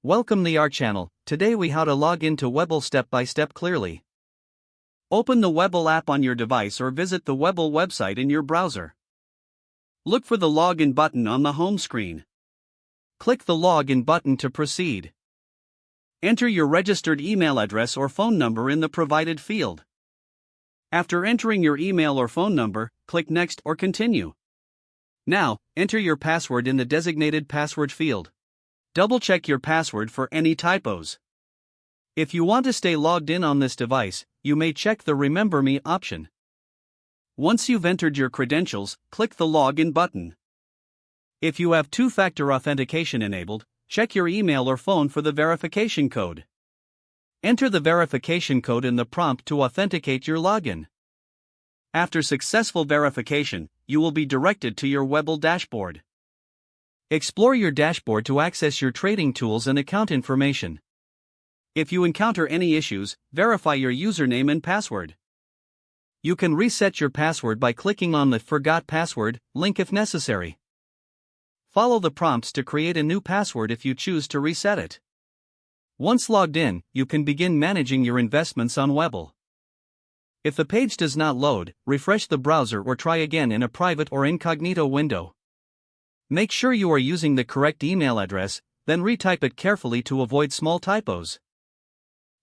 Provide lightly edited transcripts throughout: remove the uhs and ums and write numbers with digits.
Welcome to our channel. Today we how to log into Webull step by step clearly. Open the Webull app on your device or visit the Webull website in your browser. Look for the login button on the home screen. Click the login button to proceed. Enter your registered email address or phone number in the provided field. After entering your email or phone number, click Next or Continue. Now, enter your password in the designated password field. Double-check your password for any typos. If you want to stay logged in on this device, you may check the Remember Me option. Once you've entered your credentials, click the Login button. If you have two-factor authentication enabled, check your email or phone for the verification code. Enter the verification code in the prompt to authenticate your login. After successful verification, you will be directed to your Webull dashboard. Explore your dashboard to access your trading tools and account information. If you encounter any issues, verify your username and password. You can reset your password by clicking on the Forgot Password link if necessary. Follow the prompts to create a new password if you choose to reset it. Once logged in, you can begin managing your investments on Webull. If the page does not load, refresh the browser or try again in a private or incognito window. Make sure you are using the correct email address, then retype it carefully to avoid small typos.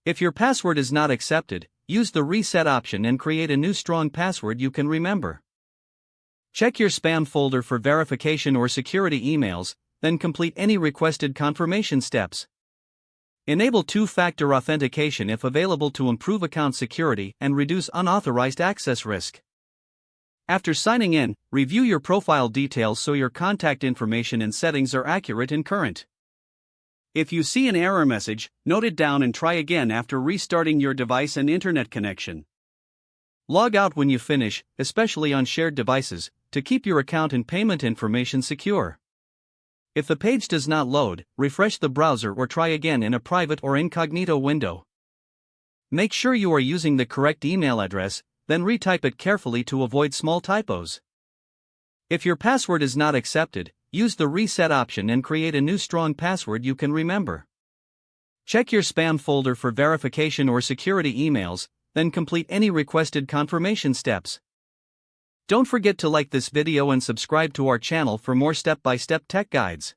If your password is not accepted, use the reset option and create a new strong password you can remember. Check your spam folder for verification or security emails, then complete any requested confirmation steps. Enable two-factor authentication if available to improve account security and reduce unauthorized access risk. After signing in, review your profile details so your contact information and settings are accurate and current. If you see an error message, note it down and try again after restarting your device and internet connection. Log out when you finish, especially on shared devices, to keep your account and payment information secure. If the page does not load, refresh the browser or try again in a private or incognito window. Make sure you are using the correct email address, then retype it carefully to avoid small typos. If your password is not accepted, use the reset option and create a new strong password you can remember. Check your spam folder for verification or security emails, then complete any requested confirmation steps. Don't forget to like this video and subscribe to our channel for more step-by-step tech guides.